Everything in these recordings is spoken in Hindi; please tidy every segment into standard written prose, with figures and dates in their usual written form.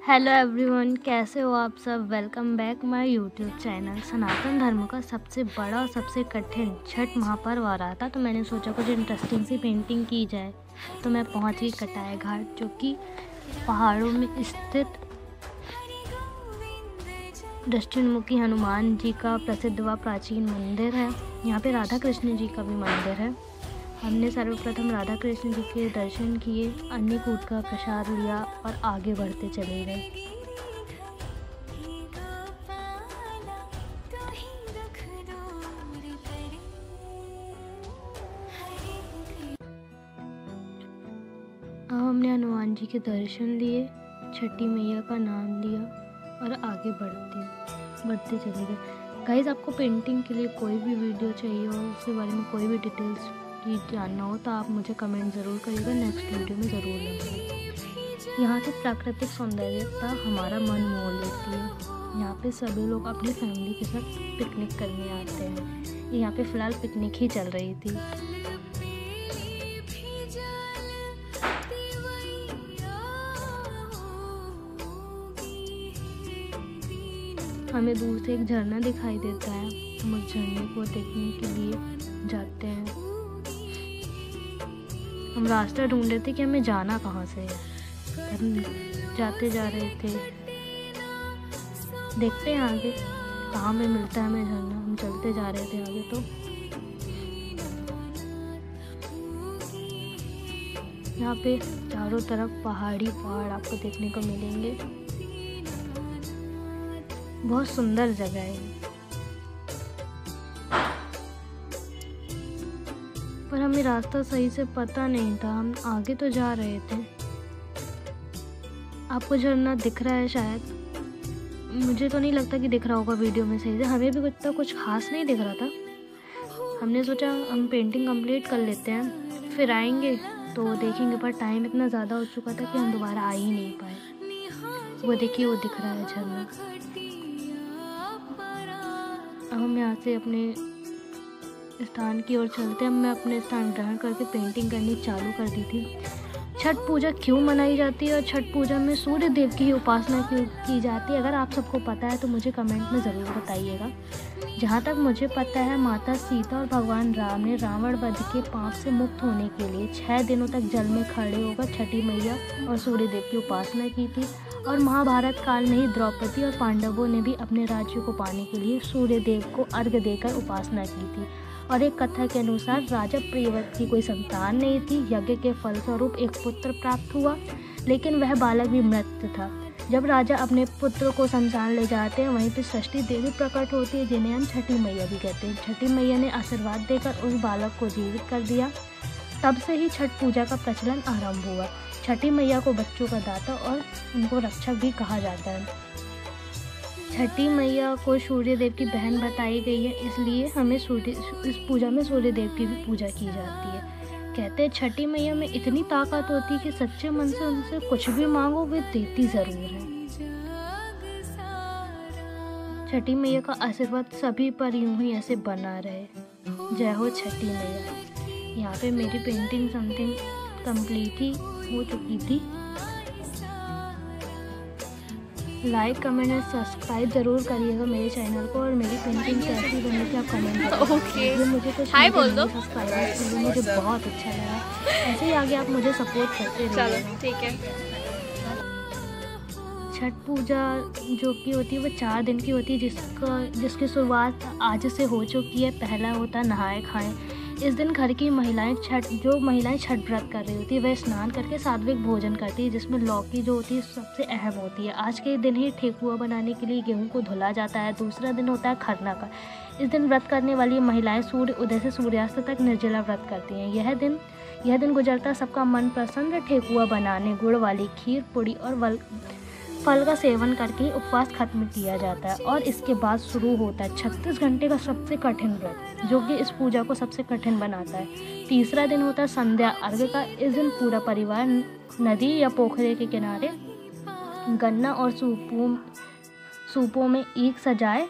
हेलो एवरीवन, कैसे हो आप सब। Welcome back my YouTube channel. सनातन धर्म का सबसे बड़ा और सबसे कठिन छठ महापर्व आ रहा था, तो मैंने सोचा कुछ इंटरेस्टिंग सी पेंटिंग की जाए। तो मैं पहुंच गई कटाई घाट, जो कि पहाड़ों में स्थित दक्षिणमुखी हनुमान जी का प्रसिद्ध व प्राचीन मंदिर है। यहाँ पे राधा कृष्ण जी का भी मंदिर है। हमने सर्वप्रथम राधा कृष्ण जी के दर्शन किए, अन्नकूट का प्रसाद लिया और आगे बढ़ते चले गए। अब हमने हनुमान जी के दर्शन लिए, छठी मैया का नाम लिया और आगे बढ़ते चले गए। गाइस, आपको पेंटिंग के लिए कोई भी वीडियो चाहिए हो, उसके बारे में कोई भी डिटेल्स की जानना हो तो आप मुझे कमेंट ज़रूर करिएगा, नेक्स्ट वीडियो में ज़रूर लूँगा। यहाँ की प्राकृतिक सौंदर्यता हमारा मन मोह लेती है। यहाँ पे सभी लोग अपनी फैमिली के साथ पिकनिक करने आते हैं। यहाँ पे फ़िलहाल पिकनिक ही चल रही थी। हमें दूर से एक झरना दिखाई देता है, हम उस झरने को देखने के लिए जाते हैं। हम रास्ता ढूंढ रहे थे कि हमें जाना कहाँ से है। हम जाते जा रहे थे, देखते हैं आगे कहाँ में मिलता है हमें झरना। हम चलते जा रहे थे आगे, तो यहाँ पे चारों तरफ पहाड़ आपको देखने को मिलेंगे। बहुत सुंदर जगह है, पर हमें रास्ता सही से पता नहीं था। हम आगे तो जा रहे थे। आपको झरना दिख रहा है शायद, मुझे तो नहीं लगता कि दिख रहा होगा वीडियो में सही से। हमें भी कुछ खास नहीं दिख रहा था। हमने सोचा हम पेंटिंग कंप्लीट कर लेते हैं, फिर आएंगे तो देखेंगे, पर टाइम इतना ज़्यादा हो चुका था कि हम दोबारा आ ही नहीं पाए। वो देखिए, वो दिख रहा है झरना। अब हम यहाँ से अपने स्थान की ओर चलते हैं। मैं अपने स्थान ग्रहण करके पेंटिंग करनी चालू कर दी थी। छठ पूजा क्यों मनाई जाती है और छठ पूजा में सूर्य देव की ही उपासना क्यों की जाती है, अगर आप सबको पता है तो मुझे कमेंट में ज़रूर बताइएगा। जहाँ तक मुझे पता है, माता सीता और भगवान राम ने रावण वध के पाप से मुक्त होने के लिए 6 दिनों तक जल में खड़े होकर छठी मैया और सूर्य देव की उपासना की थी। और महाभारत काल में ही द्रौपदी और पांडवों ने भी अपने राज्य को पाने के लिए सूर्य देव को अर्घ्य देकर उपासना की थी। और एक कथा के अनुसार राजा प्रियव्रत की कोई संतान नहीं थी। यज्ञ के फलस्वरूप एक पुत्र प्राप्त हुआ, लेकिन वह बालक भी मृत था। जब राजा अपने पुत्र को संतान ले जाते हैं, वहीं पर षष्ठी देवी प्रकट होती है, जिन्हें हम छठी मैया भी कहते हैं। छठी मैया ने आशीर्वाद देकर उस बालक को जीवित कर दिया। तब से ही छठ पूजा का प्रचलन आरंभ हुआ। छठी मैया को बच्चों का दाता और उनको रक्षक भी कहा जाता है। छठी मैया को सूर्य देव की बहन बताई गई है, इसलिए हमें इस पूजा में सूर्य देव की भी पूजा की जाती है। कहते हैं छठी मैया में इतनी ताकत होती है कि सच्चे मन से उनसे कुछ भी मांगो, वे देती ज़रूर है। छठी मैया का आशीर्वाद सभी पर यूं ही ऐसे बना रहे। जय हो छठी मैया। यहाँ पे मेरी पेंटिंग समथिंग कंप्लीट ही हो चुकी थी। लाइक, कमेंट और सब्सक्राइब ज़रूर करिएगा मेरे चैनल को। और मेरी पेंटिंग कैसी बनी थी आप कमेंट करिए। मुझे कुछ सब्सक्राइबर्स मिले, मुझे बहुत अच्छा लगा। ऐसे ही आगे आप मुझे सपोर्ट करते रहिएगा। ठीक है। छठ पूजा जो की होती है वो 4 दिन की होती है, जिसकी शुरुआत आज से हो चुकी है। पहला होता है नहाए खाएं। इस दिन घर की महिलाएं छठ व्रत कर रही होती है, वह स्नान करके सात्विक भोजन करती है, जिसमें लौकी जो होती है सबसे अहम होती है। आज के दिन ही ठेकुआ बनाने के लिए गेहूं को धुला जाता है। दूसरा दिन होता है खरना का। इस दिन व्रत करने वाली महिलाएं सूर्य उदय से सूर्यास्त तक निर्जला व्रत करती हैं। यह दिन गुजरता सबका मन प्रसन्न ठेकुआ बनाने, गुड़ वाली खीर, पूड़ी और फल का सेवन करके ही उपवास खत्म किया जाता है। और इसके बाद शुरू होता है 36 घंटे का सबसे कठिन व्रत, जो कि इस पूजा को सबसे कठिन बनाता है। तीसरा दिन होता है संध्या अर्घ्य का। इस दिन पूरा परिवार नदी या पोखरे के किनारे गन्ना और सूपों में ईख सजाए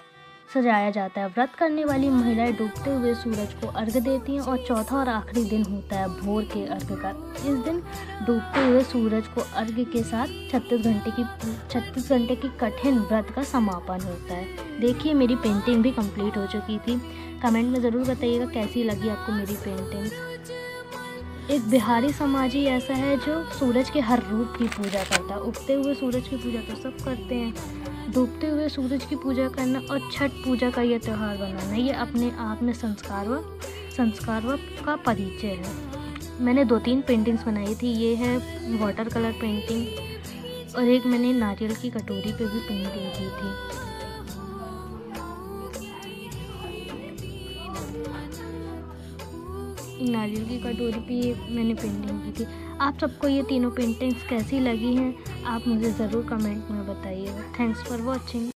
सजाया जाता है। व्रत करने वाली महिलाएं डूबते हुए सूरज को अर्घ्य देती हैं और चौथा और आखिरी दिन होता है भोर के अर्घ्य का। इस दिन डूबते हुए सूरज को अर्घ्य के साथ 36 घंटे की कठिन व्रत का समापन होता है। देखिए मेरी पेंटिंग भी कंप्लीट हो चुकी थी। कमेंट में ज़रूर बताइएगा कैसी लगी आपको मेरी पेंटिंग। एक बिहारी समाज ही ऐसा है जो सूरज के हर रूप की पूजा करता है। उगते हुए सूरज की पूजा तो सब करते हैं, डूबते हुए सूरज की पूजा करना और छठ पूजा का ये त्यौहार बनाना, ये अपने आप में संस्कार का परिचय है। मैंने 2-3 पेंटिंग्स बनाई थी। ये है वाटर कलर पेंटिंग और एक मैंने नारियल की कटोरी पे भी पेंटिंग की थी। नारियल की कटोरी पे ये मैंने पेंटिंग की थी। आप सबको ये तीनों पेंटिंग्स कैसी लगी हैं आप मुझे ज़रूर कमेंट में बताइएगा। Thanks for watching.